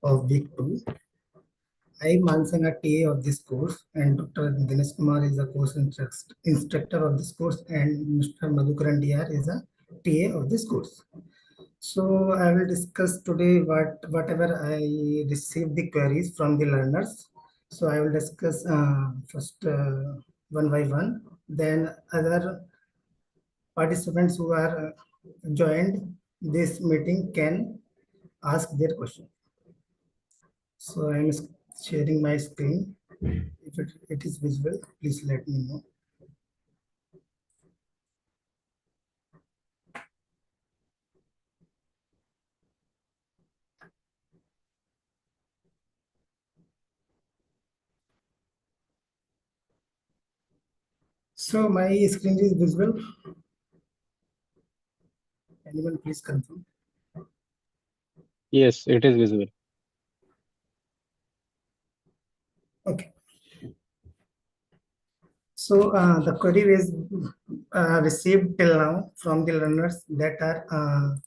of week 2. I am Mansana, TA of this course, and Dr. Dinesh Kumar is a course instructor of this course, and Mr. Madhukaran DR is a TA of this course. So I will discuss today whatever I received the queries from the learners. So I will discuss first one by one. Then other participants who are joined this meeting can ask their question. So I am sharing my screen. If it is visible, please let me know. So my screen is visible. Anyone please confirm? Yes, it is visible. Okay. So the query is received till now from the learners that are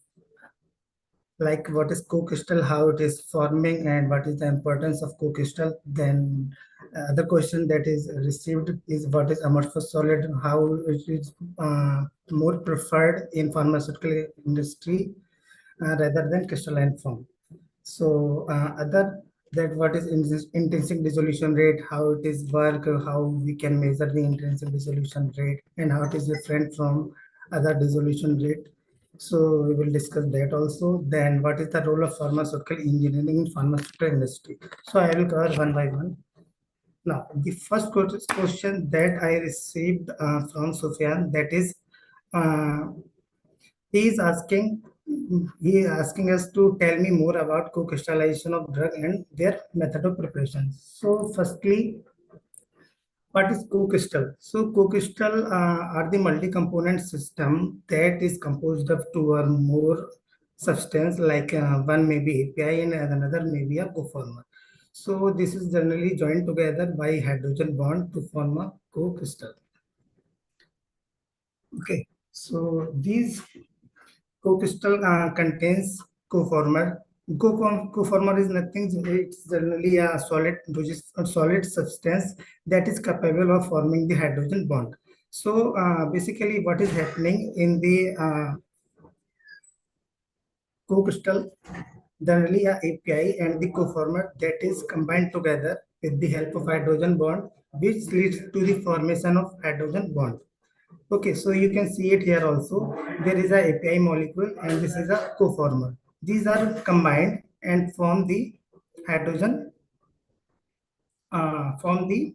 like what is co-crystal, how it is forming, and what is the importance of co-crystal. Then the question that is received is what is amorphous solid, how it is more preferred in pharmaceutical industry rather than crystalline form. So other that what is intrinsic dissolution rate, how it is work, how we can measure the intrinsic dissolution rate, and how it is different from other dissolution rate. So we will discuss that also. Then what is the role of pharmaceutical engineering in pharmaceutical industry? So I will cover one by one. Now, the first question that I received from Sufyan, that is, he is asking us to tell me more about co-crystallization of drug and their method of preparation. So, firstly, what is co-crystal? So co-crystal are the multi-component system that is composed of two or more substance, like one may be API and another may be a coformer. So this is generally joined together by hydrogen bond to form a co-crystal. Okay, so these co-crystal contains coformer. Coformer is nothing, it's generally a solid substance that is capable of forming the hydrogen bond. So basically what is happening in the co-crystal, generally a API and the coformer that is combined together with the help of hydrogen bond, which leads to the formation of hydrogen bond. Okay, so you can see it here also. There is a API molecule and this is a coformer. These are combined and form the hydrogen, form the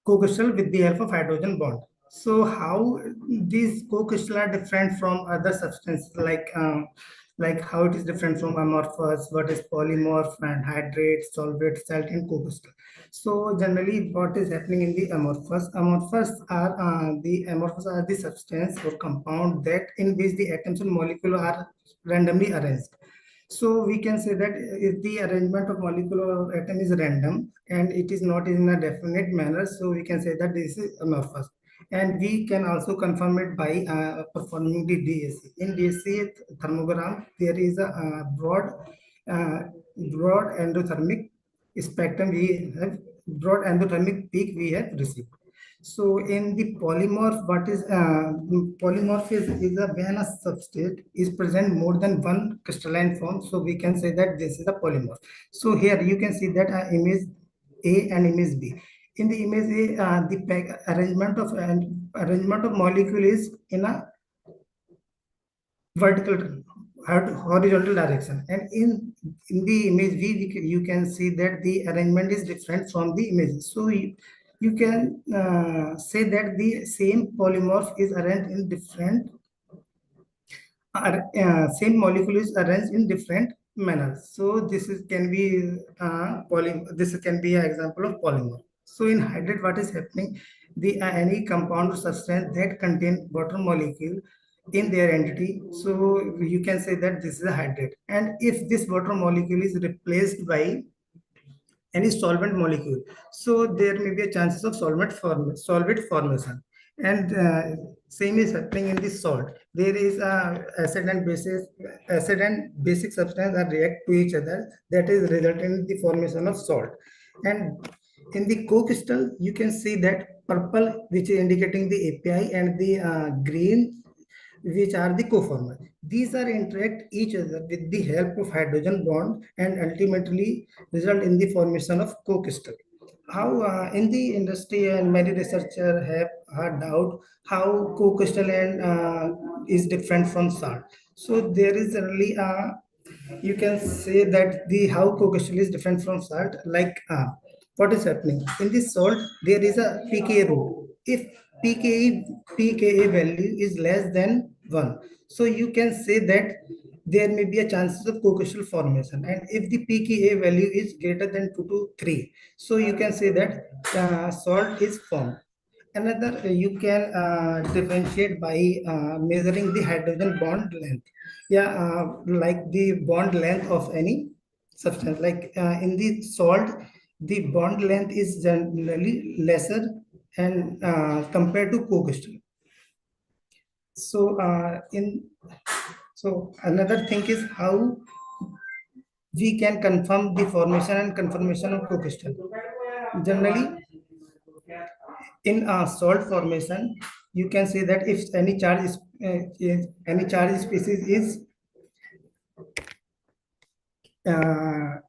co-crystal with the help of hydrogen bond. So how these co-crystal are different from other substances, like how it is different from amorphous, what is polymorph and hydrate, solvate, salt, and co-crystal. So generally, what is happening in the amorphous? Amorphous are the substance or compound that in which the atoms and molecule are randomly arranged. So we can say that if the arrangement of molecule or atom is random and it is not in a definite manner, so we can say that this is amorphous. And we can also confirm it by performing the DSC. In DSC thermogram, there is a uh, broad endothermic spectrum. We have broad endothermic peak we have received. So in the polymorph, what is polymorph is a when a substrate is present more than one crystalline form. So we can say that this is a polymorph. So here you can see that image A and image B. In the image A, the arrangement of molecule is in a vertical horizontal direction, and in the image B you can see that the arrangement is different from the image. So you can say that the same polymorph is arranged in different same molecule is arranged in different manners. So this is can be this can be an example of polymorph. So in hydrate, what is happening? The any compound or substance that contain water molecule in their entity. So you can say that this is a hydrate. And if this water molecule is replaced by any solvent molecule, so there may be a chances of solvent formation. And same is happening in the salt. There is a acid and basic substance are react to each other, that is resulting in the formation of salt. And in the co-crystal, you can see that purple, which is indicating the API, and the green, which are the co-former. These are interact each other with the help of hydrogen bond and ultimately result in the formation of co-crystal. How in the industry and many researchers have had doubt how co-crystal and is different from salt. So there is really you can say that the how co-crystal is different from salt. Like what is happening in this salt, there is a pKa rule. If pKa value is less than 1, so you can say that there may be a chances of co-crystal formation. And if the pKa value is greater than 2 to 3, so you can say that salt is formed. Another, you can differentiate by measuring the hydrogen bond length. Yeah, like the bond length of any substance. Like in the salt, the bond length is generally lesser and compared to co-crystal. So so another thing is how we can confirm the formation and conformation of co-crystal. Generally, in salt formation, you can say that if any charge species is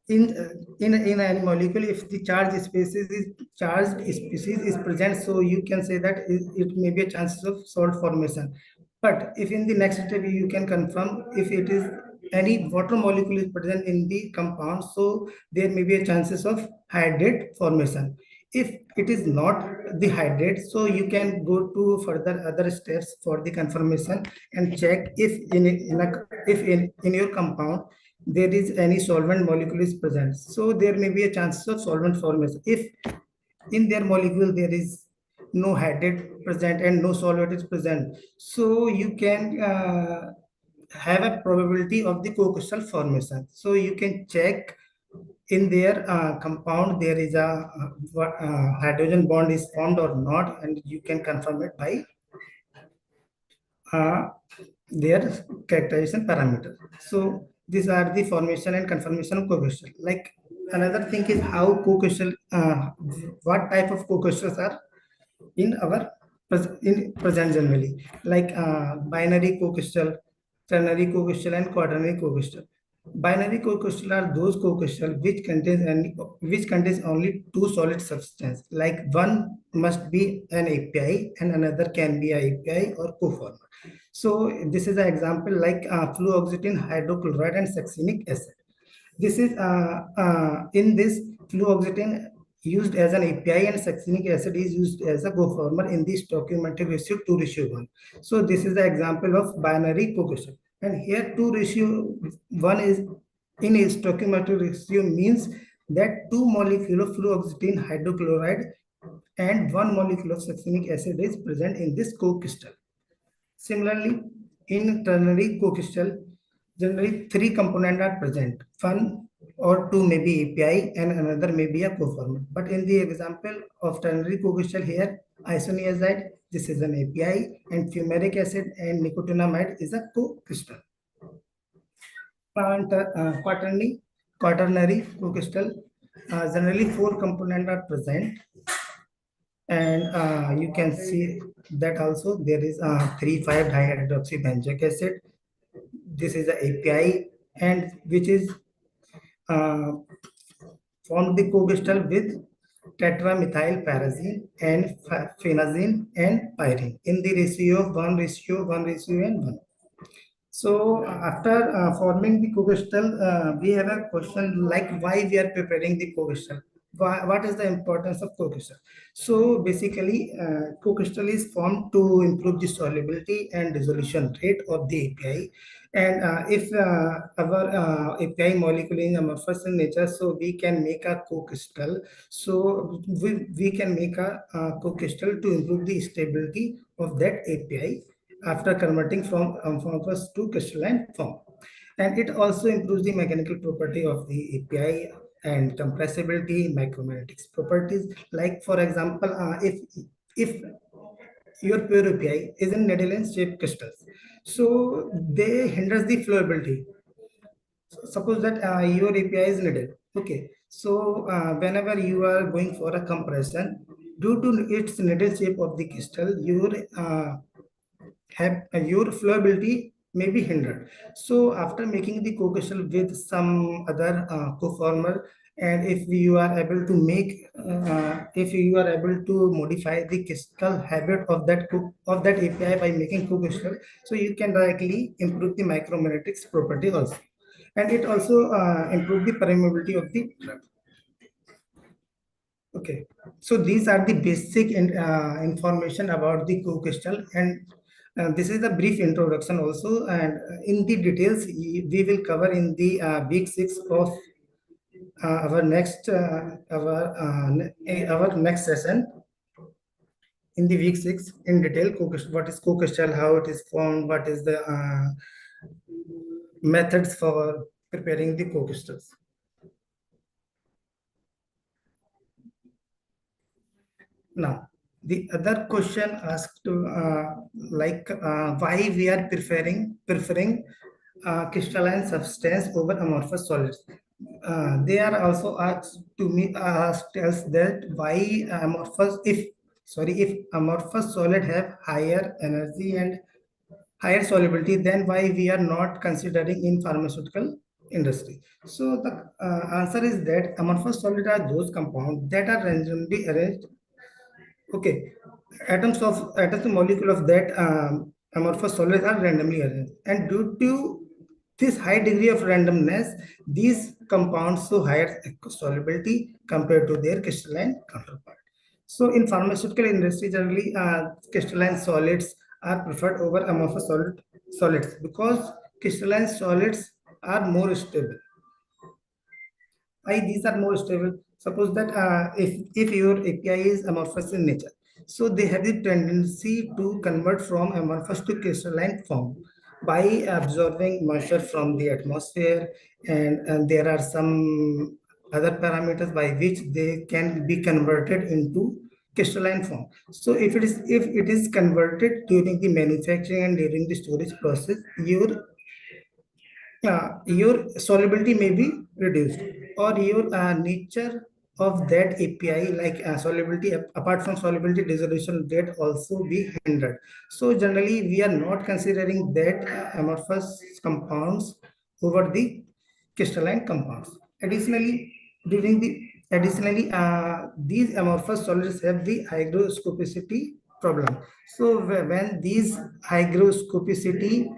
in any molecule, if the charged species is present, so you can say that it may be a chances of salt formation. But if in the next step you can confirm if it is any water molecule is present in the compound, so there may be a chances of hydrate formation. If it is not the hydrate, so you can go to further other steps for the confirmation and check if in your compound there is any solvent molecule is present. So there may be a chance of solvent formation. If in their molecule there is no hydrate present and no solvent is present, so you can have a probability of the co-crystal formation. So you can check in their compound there is a hydrogen bond is formed or not, and you can confirm it by uh, their characterization parameter. So these are the formation and conformation of co-crystal. Like another thing is how co-crystal, what type of co-crystals are in our in present generally, like binary co-crystal, ternary co-crystal, and quaternary co-crystal. Binary co-crystal are those co-crystal which contains only two solid substance. Like one must be an API and another can be a API or coformer. So this is an example like fluoxetine hydrochloride and succinic acid. This is in this fluoxetine used as an API and succinic acid is used as a coformer in the stoichiometric ratio 2:1. So this is the example of binary co-crystal. And here 2:1 is in a stoichiometric ratio means that two molecule of fluoxetine hydrochloride and one molecule of succinic acid is present in this co-crystal. Similarly, in ternary co-crystal, generally three components are present. One or two may be API and another may be a coformer. But in the example of ternary co-crystal here, isoniazide, this is an API, and fumaric acid and nicotinamide is a co-crystal. And quaternary co-crystal, generally four components are present, and you can see that also there is 3,5 dihydroxybenzoic acid. This is the API, and which is uh, formed the co-crystal with tetramethylpyrazine and phenazine and pyrene in the ratio of 1:1:1 and 1. So after forming the co-crystal, we have a question like why we are preparing the co-crystal. What is the importance of co-crystal? So basically, co-crystal is formed to improve the solubility and dissolution rate of the API. And if our API molecule is amorphous in nature, so we can make a co-crystal. So we can make a co-crystal to improve the stability of that API after converting from amorphous to crystalline form. And it also improves the mechanical property of the API and compressibility, micromagnetics properties. Like for example, if your pure API is in needle shaped crystals. So they hinders the flowability. Suppose that your API is needle. Okay. So whenever you are going for a compression, due to its needle shape of the crystal, your flowability may be hindered. So after making the co-crystal with some other co-former, and if you are able to modify the crystal habit of of that API by making co-crystal, so you can directly improve the micromagnetics property also, and it also improve the permeability of the drug. Okay, so these are the basic information about the co-crystal, and this is a brief introduction also. And in the details, we will cover in the week 6 of our next session. In the week 6, in detail, co-crystal, what is co-crystal, how it is formed, what is the methods for preparing the co-crystals. Now, the other question asked why we are preferring crystalline substance over amorphous solids. They are also asked us that why if amorphous solid have higher energy and higher solubility, then why we are not considering in pharmaceutical industry. So the answer is that amorphous solid are those compounds that are randomly arranged. Okay, atoms and molecule of that amorphous solids are randomly arranged, and due to this high degree of randomness, these compounds show higher solubility compared to their crystalline counterpart. So, in pharmaceutical industry, generally crystalline solids are preferred over solids because crystalline solids are more stable. Why these are more stable? Suppose that if your API is amorphous in nature, so they have the tendency to convert from amorphous to crystalline form by absorbing moisture from the atmosphere, and there are some other parameters by which they can be converted into crystalline form. So if it is converted during the manufacturing and during the storage process, your solubility may be reduced, or your nature of that API, like solubility, apart from solubility, dissolution rate also be hindered. So generally, we are not considering that amorphous compounds over the crystalline compounds. Additionally, these amorphous solids have the hygroscopicity problem. So when these hygroscopicity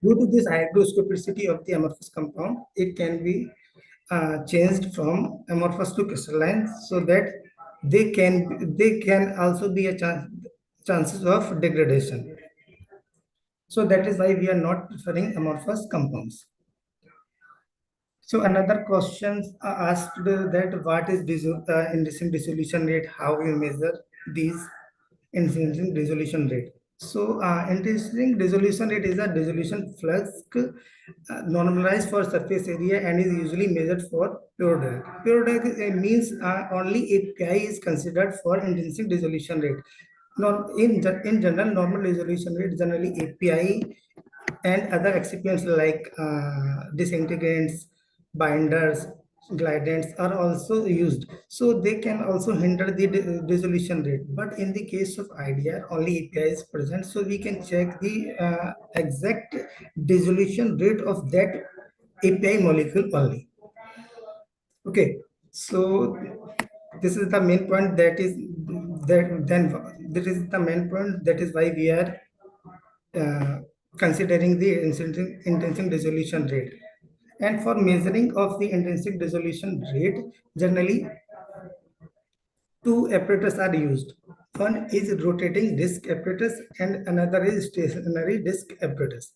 Due to this hygroscopicity of the amorphous compound, it can be changed from amorphous to crystalline, so that they can also be a chances of degradation. So that is why we are not preferring amorphous compounds. So another question asked that what is intrinsic dissolution rate? How you measure these intrinsic dissolution rate? So intrinsic dissolution rate is a dissolution flux normalized for surface area and is usually measured for pure drug. Pure drug means only API is considered for intrinsic dissolution rate. In general, normal dissolution rate generally API and other excipients like disintegrants, binders, glidants are also used. So they can also hinder the dissolution rate. But in the case of IDR, only API is present. So we can check the exact dissolution rate of that API molecule only. Okay. So this is the main point that is the main point, that is why we are uh, considering the intrinsic dissolution rate. And for measuring of the intrinsic dissolution rate, generally two apparatus are used. One is rotating disk apparatus and another is stationary disk apparatus.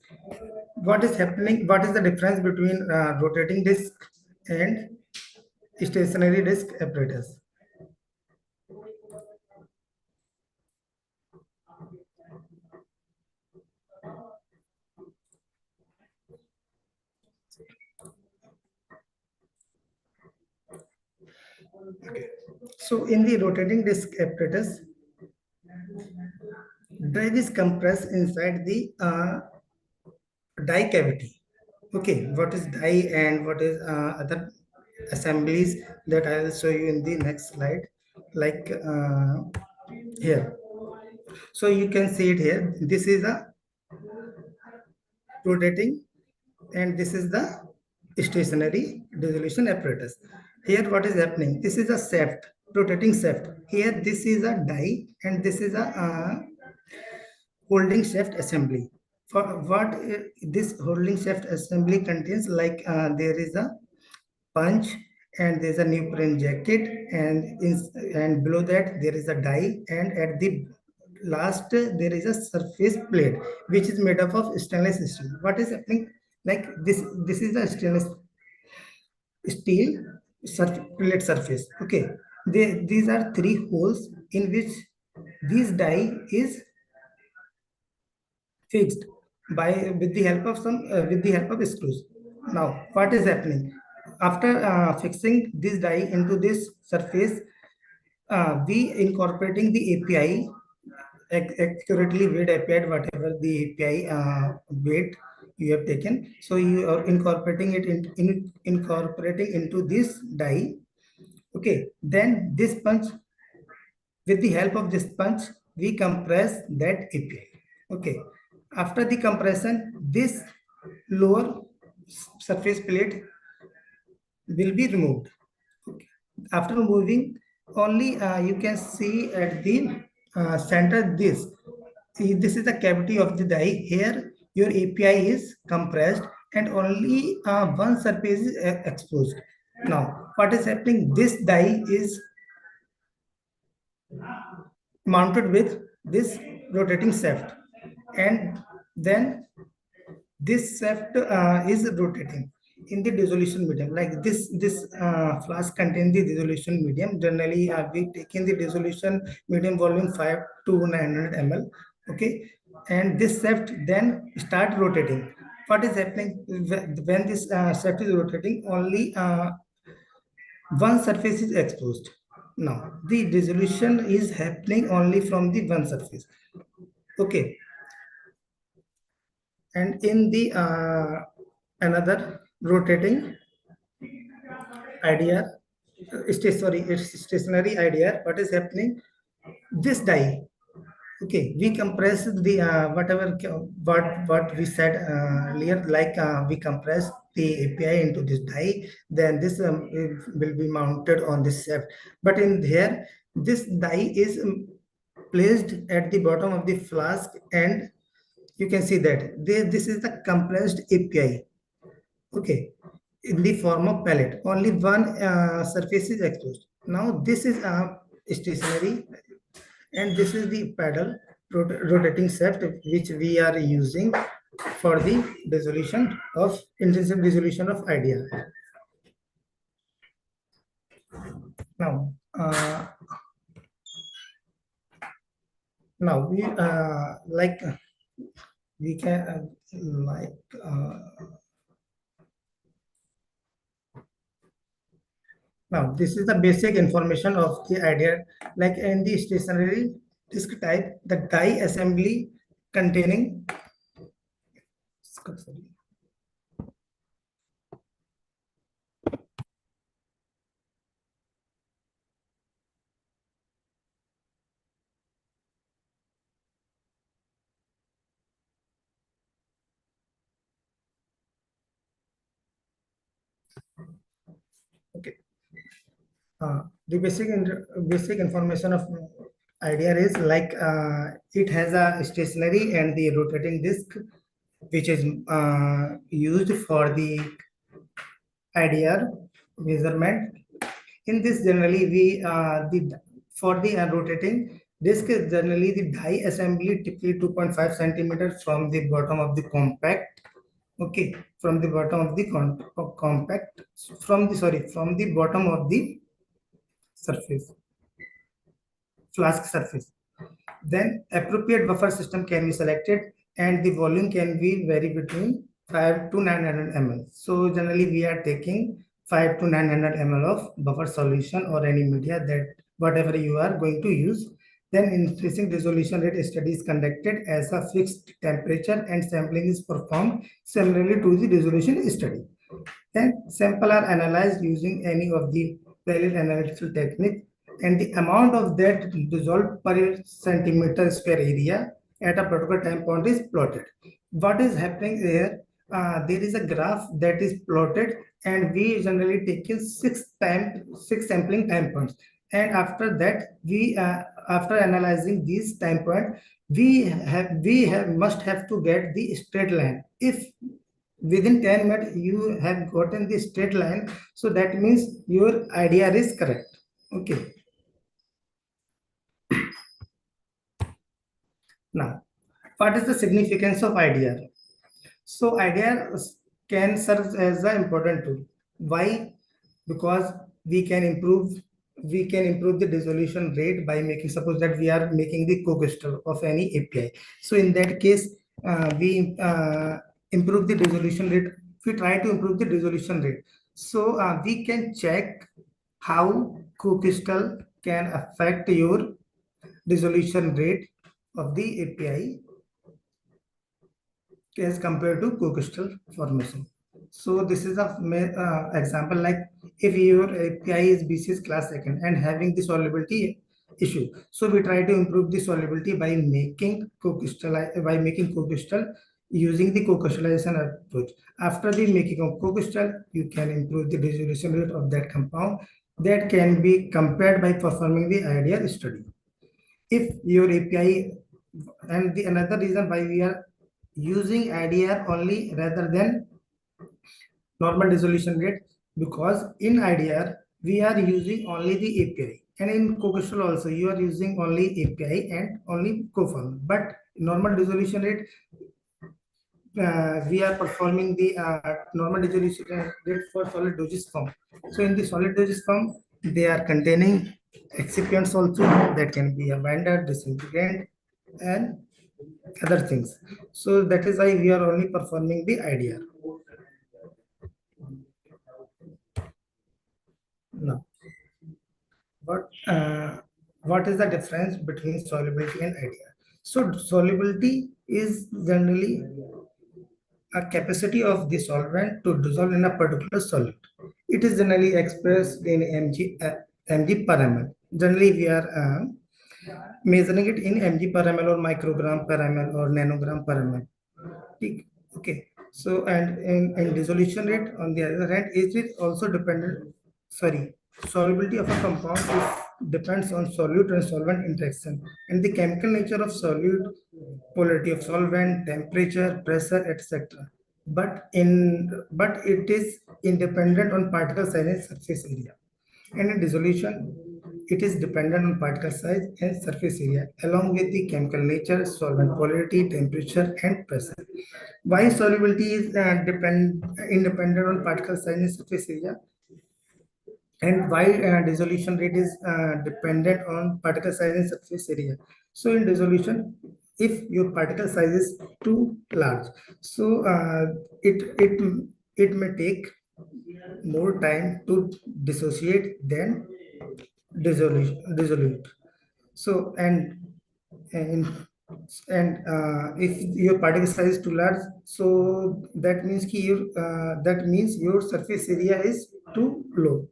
What is happening? What is the difference between rotating disk and stationary disk apparatus? Okay. So in the rotating disk apparatus, drug is compressed inside the dye cavity. Okay, what is dye and what is other assemblies, that I will show you in the next slide, like here. So you can see it here. This is a rotating and this is the stationary dissolution apparatus. Here what is happening? This is a shaft, rotating shaft. Here this is a die and this is a holding shaft assembly. For what this holding shaft assembly contains, like there is a punch and there is a neoprene jacket, and below that there is a die, and at the last there is a surface plate which is made up of stainless steel. What is happening? Like this is a stainless steel plate surface. Okay, these are three holes in which this die is fixed by with the help of screws. Now what is happening after fixing this die into this surface? We incorporating the API, accurately weighed API, whatever the API weight you have taken. So you are incorporating it incorporating into this die. Okay, then this punch, with the help of this punch, we compress that API. Okay, after the compression, this lower surface plate will be removed. Okay. After removing, only you can see at the center this. See, this is the cavity of the die. Here, your API is compressed and only one surface is exposed. Now, what is happening? This die is mounted with this rotating shaft, and then this shaft is rotating in the dissolution medium. Like this flask contains the dissolution medium. Generally we take in the dissolution medium volume 5 to 900 ml. Okay, and this shaft then start rotating. What is happening when this shaft is rotating? Only one surface is exposed. Now the dissolution is happening only from the one surface. Okay, and in the another rotating idea, it's stationary idea. What is happening? This die. Okay, we compress the whatever what we said earlier, like we compress the API into this die, then this will be mounted on this shaft. But in here, this die is placed at the bottom of the flask, and you can see that this is the compressed API. Okay, in the form of pellet. Only one surface is exposed. Now this is stationary, and this is the paddle rotating shaft which we are using for the dissolution of intrinsic dissolution of idea. Now, now we like we can like. Now, this is the basic information of the idea. Like in the stationary disk type, the die assembly containing okay. The basic information of idea is like it has a stationary and the rotating disk, which is used for the idea measurement. In this, generally we the for the rotating disk, generally the die assembly typically 2.5 centimeters from the bottom of the compact. Okay, from the bottom of the compact, from the bottom of the surface, flask surface. Then appropriate buffer system can be selected, and the volume can be vary between 5 to 900 ml. So generally we are taking 5 to 900 ml of buffer solution or any media, that whatever you are going to use. Then increasing dissolution rate study is conducted as a fixed temperature and sampling is performed similarly to the dissolution study. Then sample are analyzed using any of the valid analytical technique and the amount of that dissolved per centimeter square area at a particular time point is plotted. What is happening here? There is a graph that is plotted and we generally take in six sampling time points, and after that we after analyzing these time point we must have to get the straight line. If within 10 minutes you have gotten the straight line, so that means your idea is correct. Okay, now what is the significance of idea? So idea can serve as an important tool. Why? Because we can improve the dissolution rate by making, suppose that we are making the co-crystal of any API. So in that case, we improve the dissolution rate. We try to improve the dissolution rate. So we can check how co-crystal can affect your dissolution rate of the API as compared to co-crystal formation. So this is a example, like if your API is BCS class second and having the solubility issue, so we try to improve the solubility by making co-crystal using the co-crystallization approach. After the making of co-crystal, you can improve the dissolution rate of that compound. That can be compared by performing the ideal study. If your API, and the another reason why we are using IDR only rather than normal dissolution rate, because in IDR we are using only the API, and in co-crystal also you are using only API and only coform. But normal dissolution rate, we are performing the normal dissolution rate for solid dosage form. So in the solid dosage form, they are containing excipients also, that can be a binder, disintegrant, and other things. So that is why we are only performing the IDR. Now, what is the difference between solubility and IDR? So solubility is generally a capacity of the solvent to dissolve in a particular solute. It is generally expressed in mg per ml. Generally, we are measuring it in mg per ml or microgram per ml or nanogram per ml. Okay. So, and in dissolution rate, on the other hand, is it also dependent? Sorry, solubility of a compound depends on solute and solvent interaction and the chemical nature of solute, polarity of solvent, temperature, pressure, etc. But it is independent on particle size and surface area. And in dissolution, it is dependent on particle size and surface area along with the chemical nature, solvent polarity, temperature, and pressure. Why solubility is independent on particle size and surface area, and why dissolution rate is dependent on particle size and surface area? So in dissolution, if your particle size is too large, so it may take more time to dissociate than dissolute. So and if your particle size is too large, so that means that means your surface area is too low.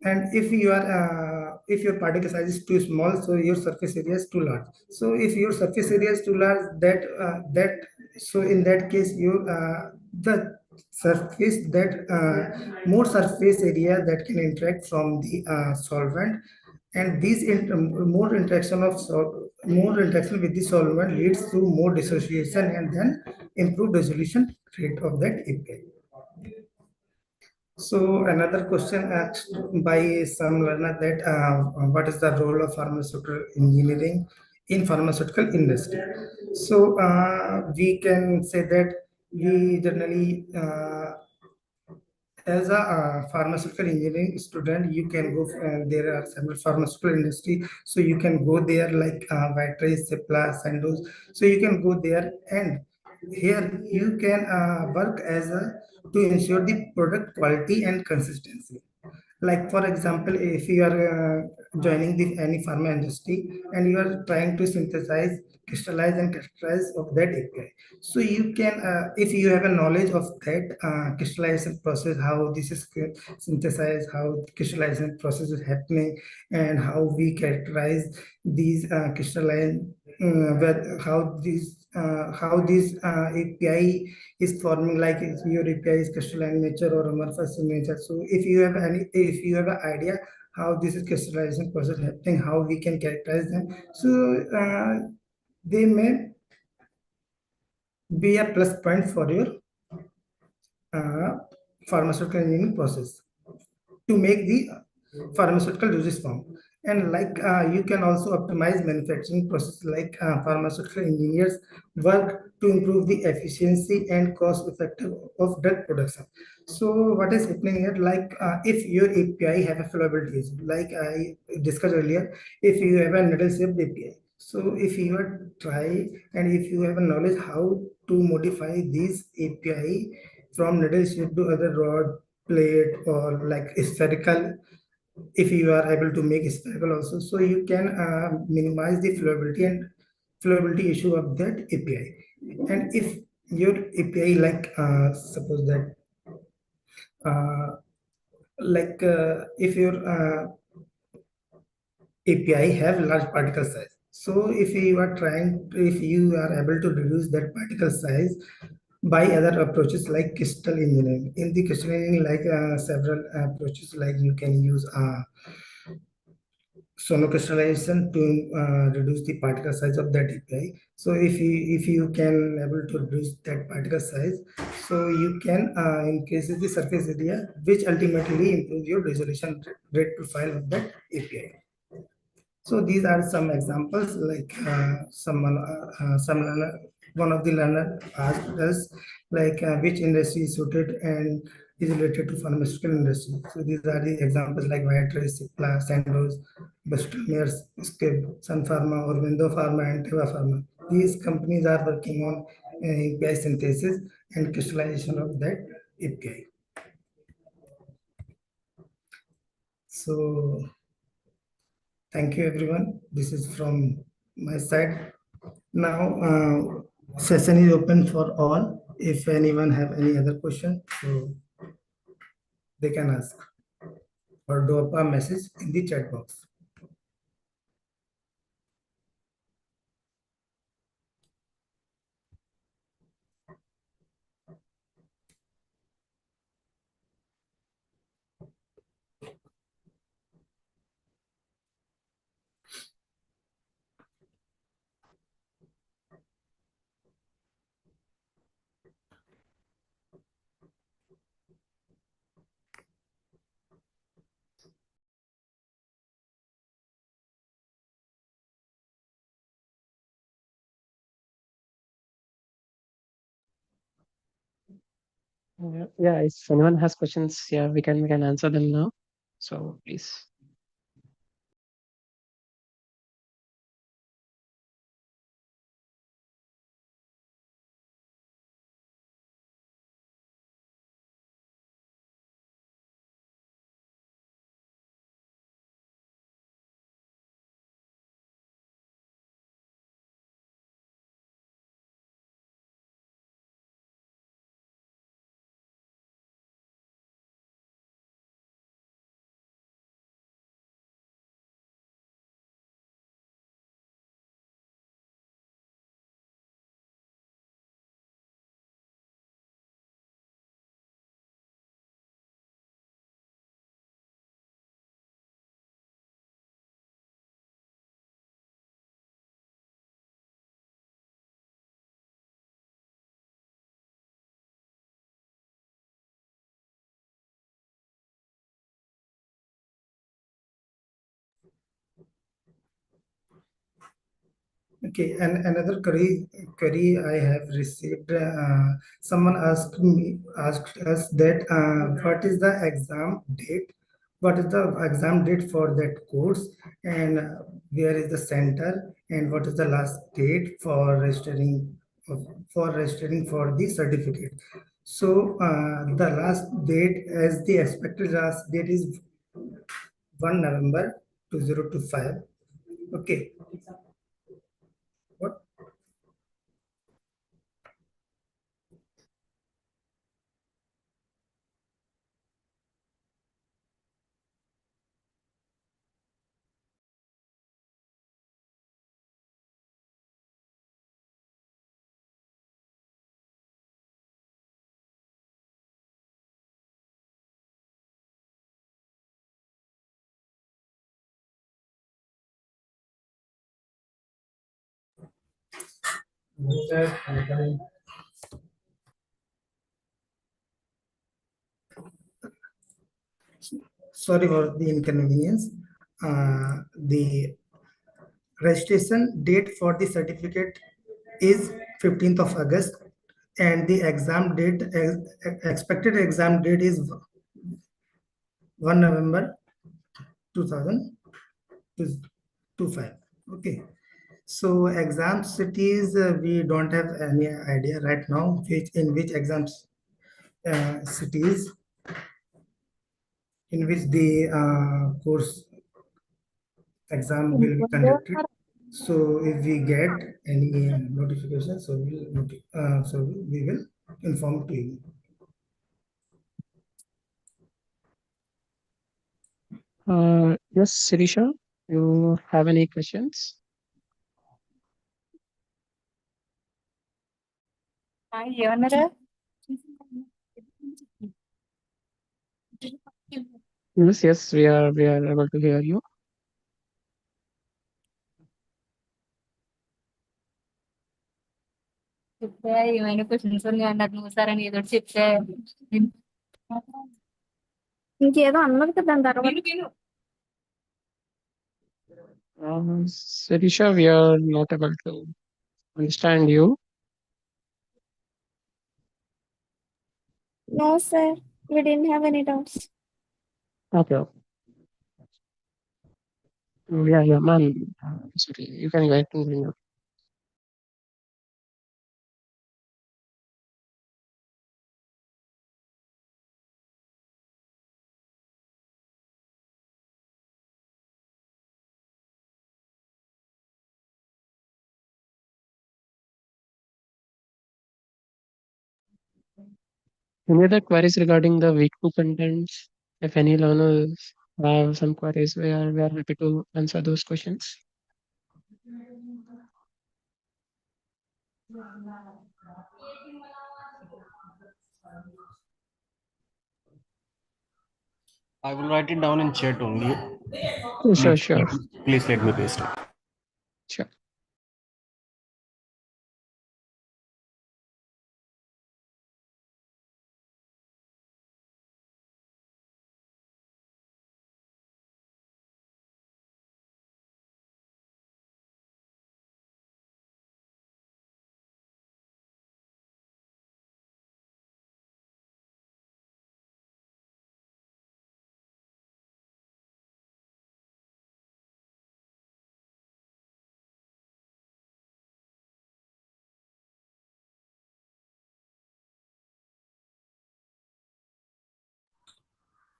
And if your particle size is too small, so your surface area is too large. So if your surface area is too large, so in that case your the surface that more surface area that can interact from the solvent, and more interaction with the solvent leads to more dissociation and then improved dissolution rate of that API. So another question asked by some learner that what is the role of pharmaceutical engineering in pharmaceutical industry? So we can say that we generally as a pharmaceutical engineering student, you can go, there are several pharmaceutical industry, so you can go there like Viatris, Cipla, Sandoz. So you can go there, and here you can work as a to ensure the product quality and consistency. Like for example, if you are joining any pharma industry and you are trying to synthesize, crystallize and characterize of that API. So you can, if you have a knowledge of that crystallization process, how this is synthesized, how crystallization process is happening, and how we characterize these crystalline, how this API is forming, like if your API is crystalline nature or amorphous in nature. So if you have an idea how this is crystallization process happening, how we can characterize them, so they may be a plus point for your uh, pharmaceutical engineering process to make the pharmaceutical dosage form. And like you can also optimize manufacturing process, like pharmaceutical engineers work to improve the efficiency and cost effective of drug production. So what is happening here, like if your API have a flowability issue, like I discussed earlier, if you have a needle shaped API, so if you are try and if you have a knowledge how to modify this API from needle shape to other rod, plate, or like spherical, if you are able to make spherical also, so you can minimize the flowability issue of that API. And if your API, like suppose that if your API have large particle size, so if you are able to reduce that particle size by other approaches like crystal engineering. In the crystal engineering, like several approaches, like you can use sonocrystallization to reduce the particle size of that API. So if you can able to reduce that particle size, so you can increase the surface area, which ultimately improves your resolution rate profile of that API. So these are some examples, like some learner, one of the learner asked us, like which industry is suited and is related to pharmaceutical industry. So these are the examples like Viatris, Cipla, Sandoz, Bristol Myers Squibb, Sun Pharma, Orvindo Pharma, and Teva Pharma. These companies are working on API synthesis and crystallization of that API. So thank you everyone. This is from my side. Now, session is open for all. If anyone have any other question, so they can ask or drop a message in the chat box. Yeah, if anyone has questions, yeah, we can answer them now. So please. Okay, and another query I have received. Someone asked us that what is the exam date? What is the exam date for that course, and where is the center, and what is the last date for registering for the certificate? So the last date, as the expected last date is 1 November 2025. Okay. What? Sorry for the inconvenience. The registration date for the certificate is 15th of August, and the exam date, expected exam date is 1 November 2025. Okay. So exam cities, we don't have any idea right now which exams cities in which the course exam will be conducted. So if we get any notification, so we will inform to you. Yes, Sirisha, you have any questions? Yes, we are able to hear you. ఏమైనా questions ఉన్నాయండి అది చూసారని ఏదో ఒకటి చెప్తే ఇంకేదో అన్నది కదా దాని తర్వాత Sirisha, we are not able to understand you. No, sir. We didn't have any doubts. Okay. Yeah, ma'am. Sorry, you can go ahead and continue. Any other queries regarding the week 2 contents? If any learners have some queries, we are happy to answer those questions. I will write it down in chat only. Sure. Please let me paste it. Sure.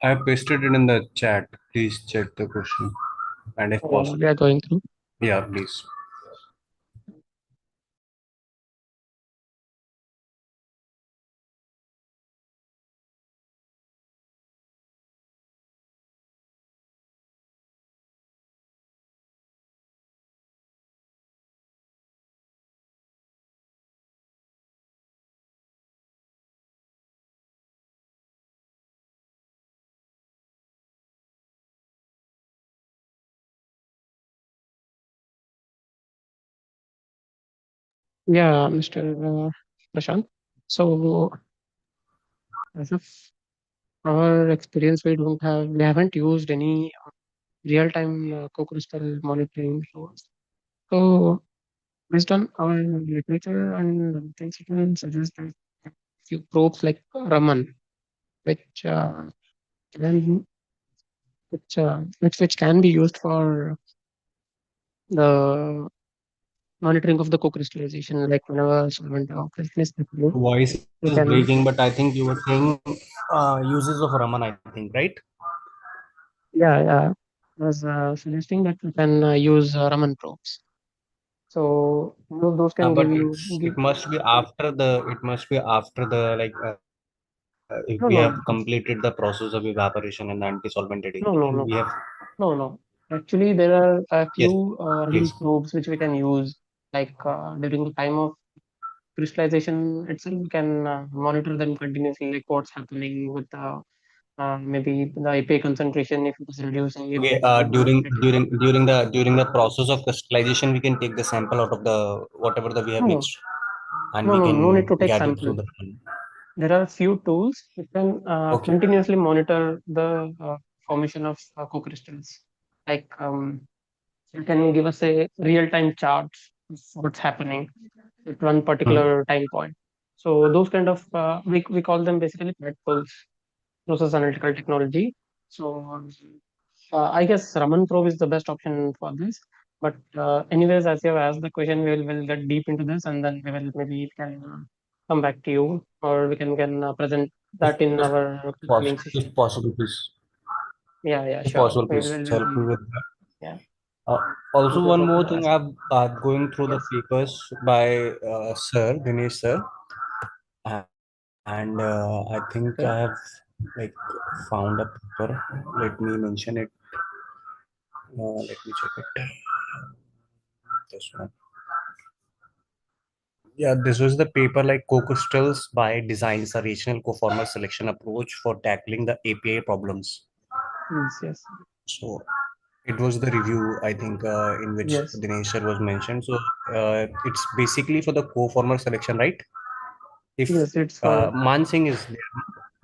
I have pasted it in the chat. Please check the question. And if possible, We are going through. yeah, please. Yeah, Mr. Prashant. So, as of our experience, we haven't used any real-time co-crystal monitoring tools. So, based on our literature and things, we can suggest that few probes like Raman, which can which can be used for the monitoring of the co-crystallization, like whenever solvent oxidation is happening, Voice we is can. breaking, but I think you were saying uses of Raman, I think, right? Yeah. was suggesting that you can use Raman probes. So those can But give you it must be after the like if we have no no completed the process of evaporation and the anti-solvent no addition, no we no have no. Actually, there are a yes, few please. Raman probes which we can use, like during the time of crystallization itself. We can monitor them continuously, like what's happening with the maybe the APA concentration, if it is reducing, if Okay, it is accumulating. during the process of crystallization, we can take the sample out of the whatever that we have No, mixed, and no, we no, no need can to take gather sample. through the fund. There are few tools which can Okay. continuously monitor the formation of co-crystals. Like it can give us a real-time chart of what's happening at one Hmm. particular time point. So those kind of we call them basically PAT tools, process analytical technology. So I guess Raman probe is the best option for this. But anyways, as you have asked the question, we'll get deep into this, and then we will maybe can come back to you, or we can present If, that in if, our upcoming session. if possible, please. Yeah, yeah, If sure. possible, please We'll help me be with that. yeah. Also, We'll one get more into thing, that. I've going through the Yes. papers by Sir Dinesh Sir, and I think Okay. I have like found a paper. Let me mention it. Let me check it. This one. Yeah, this was the paper like co-crystals by design is a rational conformal selection approach for tackling the API problems. Yes. Yes. So it was the review, I think, in which Yes. Dinesh sir was mentioned. So it's basically for the co-former selection, right? If Yes. It's for Mansingh is there,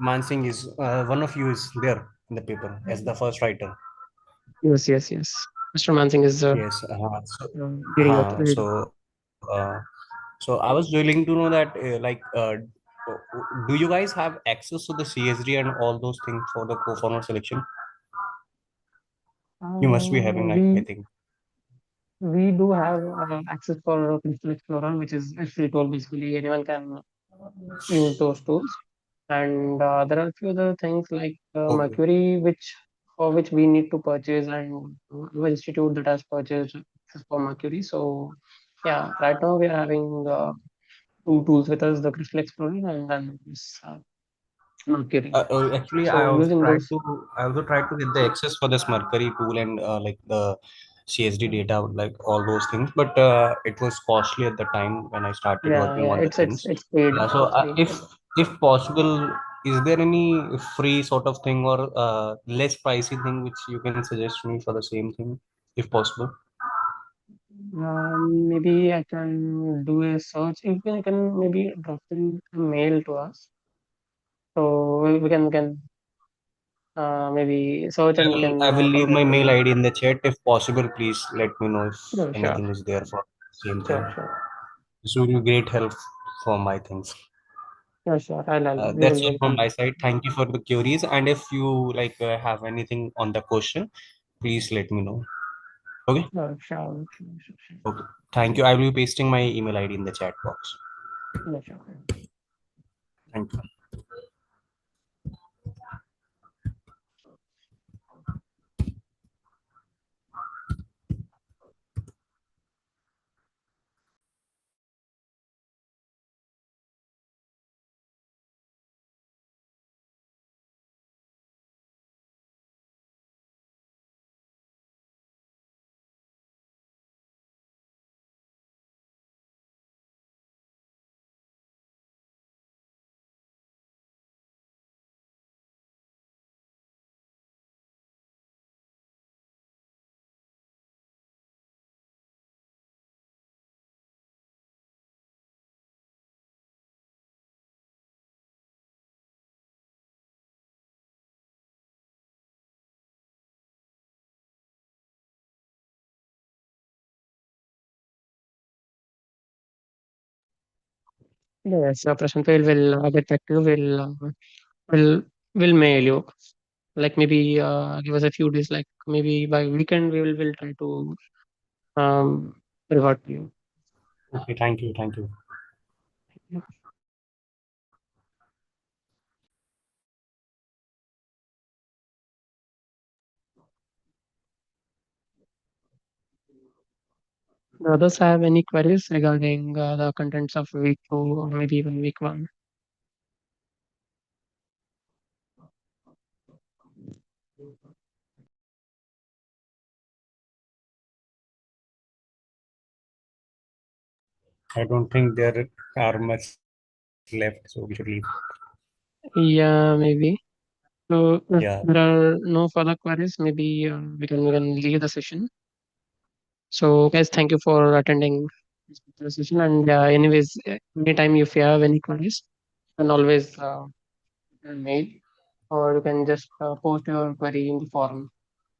Mansingh is one of you is there in the paper as the first writer. yes. Yes. Yes. Mr. Mansingh is Yes. leading the leading. So I was willing to know that do you guys have access to the CSD and all those things for the co-former selection? You must be having, I We think. we do have access for Crystal Explorer, which is a free tool. Basically, anyone can use those tools. And there are a few other things like Okay. Mercury, which for which we need to purchase, and the institute that has purchased access for Mercury. So yeah, right now we are having two tools with us: the Crystal Explorer and then this Mercury. Actually, So using those, I also tried to get the access for this Mercury tool and like the CSD data, like all those things. But it was costly at the time when I started yeah, working yeah, on the it's things. it's paid. So It's being paid. if possible, is there any free sort of thing or less pricey thing which you can suggest me for the same thing, if possible? Maybe I can do a search. If you can maybe drop in a mail to us, so we can maybe search and we can I will leave come back my to mail you. ID in the chat. If possible, please let me know if Sure, sure, anything is there for same thing. sure. This will be great help for my things. Yeah, sure. We That's all will from come my back. side. Thank you for the queries. And if you like have anything on the question, please let me know. Okay. Sure. Okay. Thank you. I will be pasting my email ID in the chat box. Yeah, sure. Thank you. Yes, Prashant, we'll get back to you. We'll we'll mail you. Like maybe give us a few days. Like maybe by weekend we will try to um revert to you. Okay. Thank you. Thank you. Do others have any queries regarding the contents of week 2 or maybe even week 1? I don't think there are much left, so we should leave. Yeah, maybe. So if Yeah. there are no further queries, maybe we can leave the session. So guys, thank you for attending this particular session. And anyways, anytime if you have any queries, you can always mail, or you can just post your query in the forum.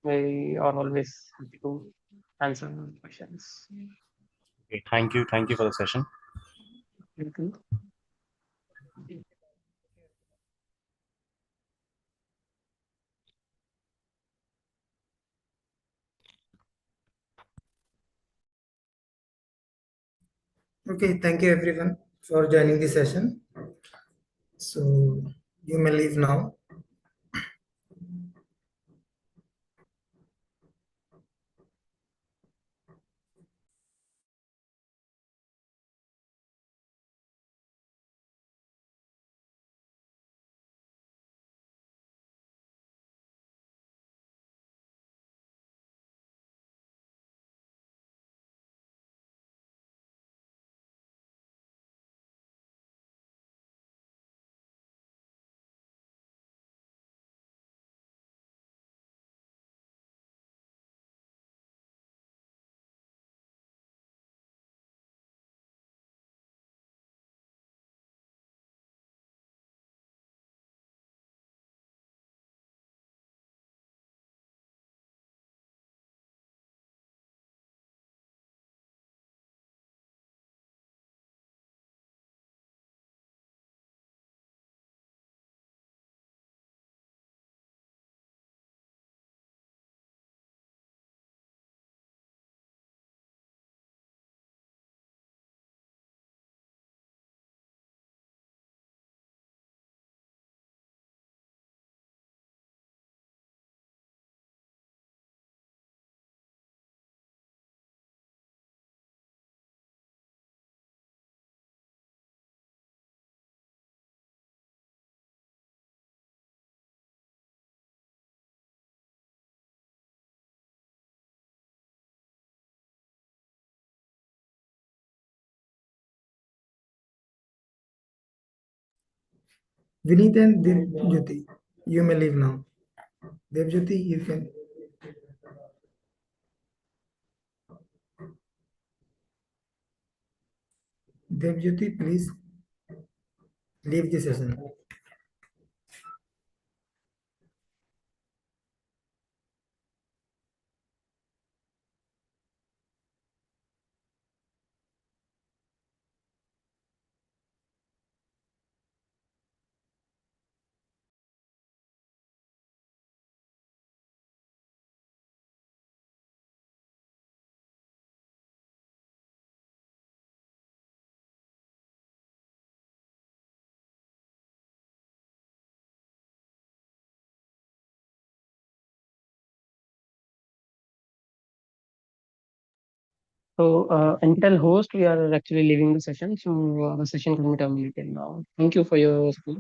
We are always happy to answer questions. Okay. Thank you. Thank you for the session. Thank you. Okay, thank you everyone for joining the session. So you may leave now. Vineet and Devjyoti, you may leave now. Devjyoti, you can. Devjyoti, please leave the session. So until host, we are actually leaving the session. So the session can be terminated now. Thank you for your support.